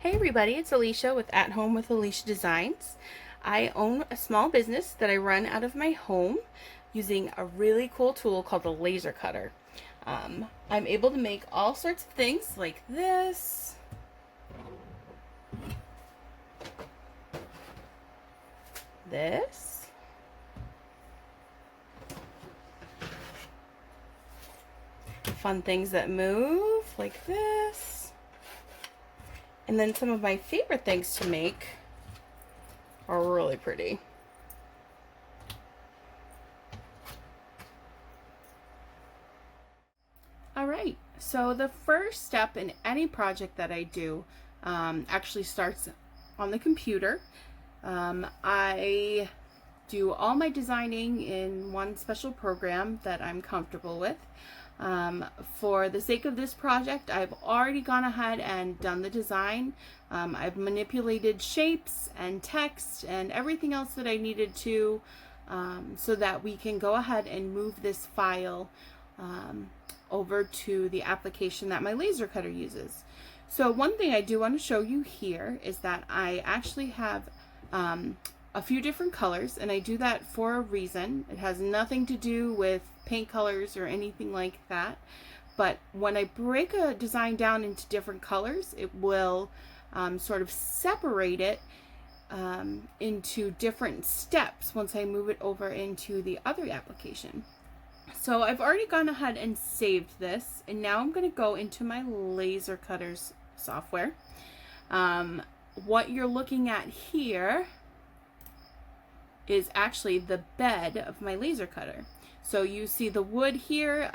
Hey everybody, it's Alicia with At Home with Alicia Designs. I own a small business that I run out of my home using a really cool tool called a laser cutter. I'm able to make all sorts of things like this, fun things that move like this, and then some of my favorite things to make are really pretty. Alright, so the first step in any project that I do actually starts on the computer. I do all my designing in one special program that I'm comfortable with. For the sake of this project, I've already gone ahead and done the design. I've manipulated shapes and text and everything else that I needed to so that we can go ahead and move this file over to the application that my laser cutter uses. So one thing I do want to show you here is that I actually have a few different colors, and I do that for a reason. It has nothing to do with paint colors or anything like that, but when I break a design down into different colors, it will sort of separate it into different steps once I move it over into the other application. So I've already gone ahead and saved this, and now I'm going to go into my laser cutters software. What you're looking at here is actually the bed of my laser cutter. So you see the wood here,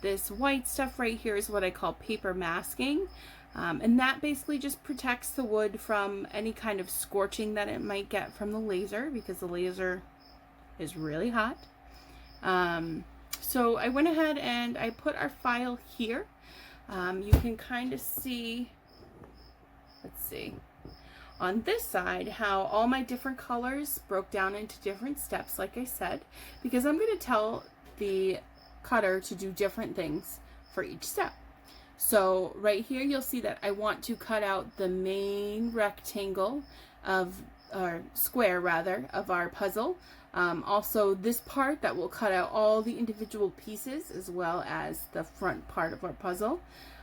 this white stuff right here is what I call paper masking, and that basically just protects the wood from any kind of scorching that it might get from the laser, because the laser is really hot. So I went ahead and I put our file here. You can kind of see, let's see, on this side how all my different colors broke down into different steps, like I said, because I'm going to tell the cutter to do different things for each step. So right here you'll see that I want to cut out the main rectangle of, or square rather, of our puzzle. Also this part that will cut out all the individual pieces as well as the front part of our puzzle.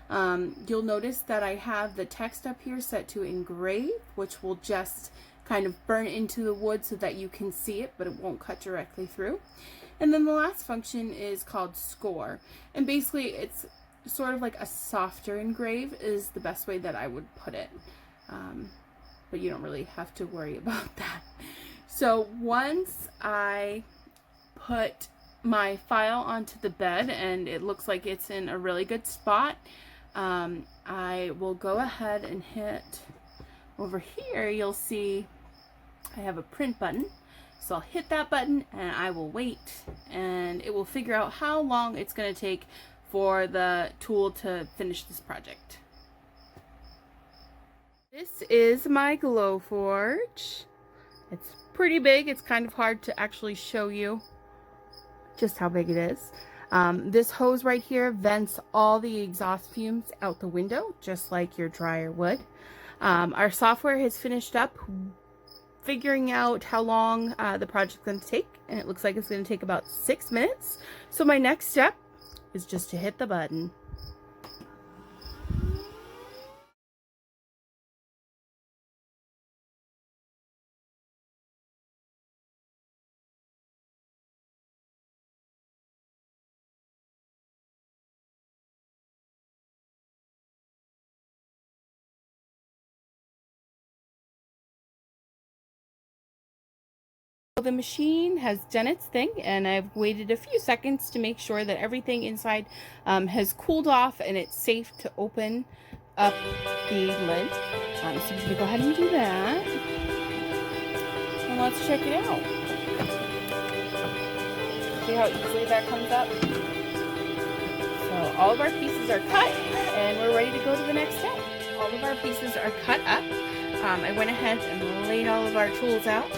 You'll notice that I have the text up here set to engrave, which will just kind of burn into the wood so that you can see it, but it won't cut directly through. And then the last function is called score, and basically it's sort of like a softer engrave is the best way that I would put it, but you don't really have to worry about that. So once I put my file onto the bed and it looks like it's in a really good spot, I will go ahead and hit over here. You'll see I have a print button, so I'll hit that button and I will wait, and it will figure out how long it's going to take for the tool to finish this project. This is my Glowforge. It's pretty big. It's kind of hard to actually show you just how big it is. This hose right here vents all the exhaust fumes out the window, just like your dryer would. Our software has finished up figuring out how long the project's going to take, and it looks like it's going to take about 6 minutes. So my next step is just to hit the button. The machine has done its thing, and I've waited a few seconds to make sure that everything inside has cooled off and it's safe to open up the lid. So I'm going to go ahead and do that. And let's check it out. See how easily that comes up? So all of our pieces are cut, and we're ready to go to the next step. All of our pieces are cut up. I went ahead and laid all of our tools out.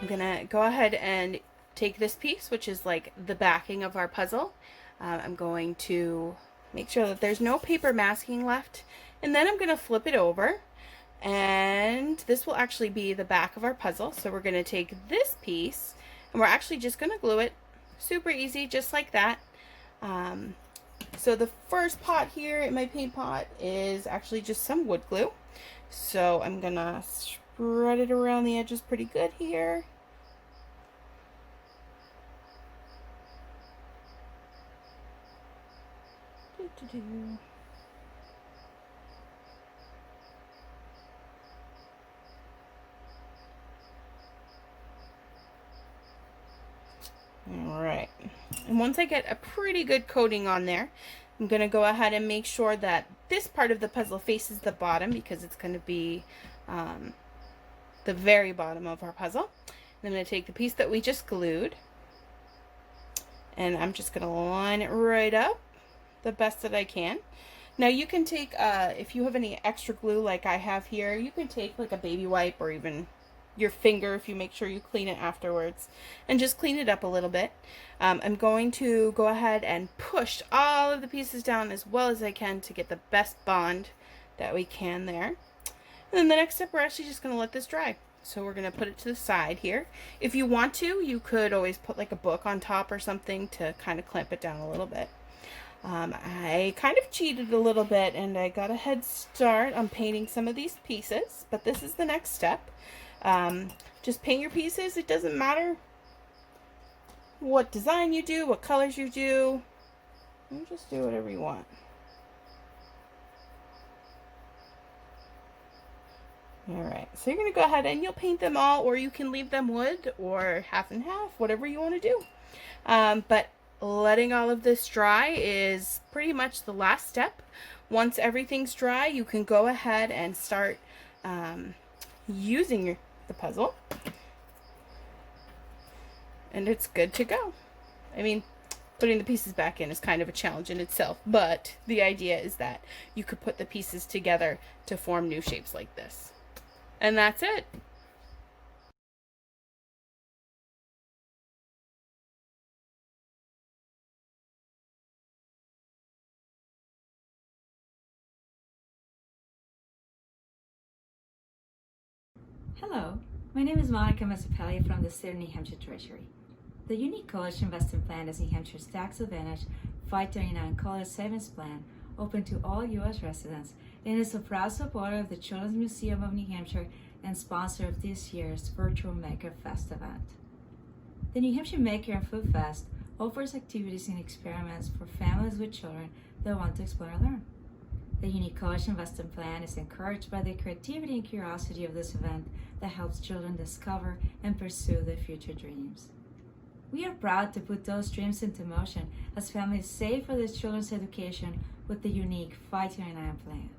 I'm gonna go ahead and take this piece, which is like the backing of our puzzle. I'm going to make sure that there's no paper masking left, and then I'm gonna flip it over And this will actually be the back of our puzzle. So we're going to take this piece and we're actually just going to glue it. Super easy, just like that. So the first pot here in my paint pot is actually just some wood glue. So I'm going to spread it around the edges pretty good here. Alright, and once I get a pretty good coating on there, I'm going to go ahead and make sure that this part of the puzzle faces the bottom, because it's going to be the very bottom of our puzzle. And I'm going to take the piece that we just glued, and I'm just going to line it right up the best that I can. Now you can take, if you have any extra glue like I have here, you can take like a baby wipe or even your finger if you make sure you clean it afterwards, and just clean it up a little bit. I'm going to go ahead and push all of the pieces down as well as I can to get the best bond that we can there. And then the next step, we're actually just going to let this dry. So we're going to put it to the side here. If you want to, you could always put like a book on top or something to kind of clamp it down a little bit. I kind of cheated a little bit and I got a head start on painting some of these pieces, but this is the next step. Just paint your pieces. It doesn't matter what design you do, what colors you do. You just do whatever you want. Alright, so you're going to go ahead and you'll paint them all, or you can leave them wood or half and half, whatever you want to do. But letting all of this dry is pretty much the last step. Once everything's dry, you can go ahead and start using the puzzle, and it's good to go. I mean, putting the pieces back in is kind of a challenge in itself, but the idea is that you could put the pieces together to form new shapes like this. And that's it. Hello, my name is Monica Masapelli from the State of New Hampshire Treasury. The Unique College Investment Plan is New Hampshire's tax advantage 539 college savings plan, open to all U.S. residents, and is a proud supporter of the Children's Museum of New Hampshire and sponsor of this year's virtual Maker Fest event. The New Hampshire Maker and Food Fest offers activities and experiments for families with children that want to explore and learn. The Unique College Investment Plan is encouraged by the creativity and curiosity of this event that helps children discover and pursue their future dreams. We are proud to put those dreams into motion as families save for their children's education with the Unique 529 plan.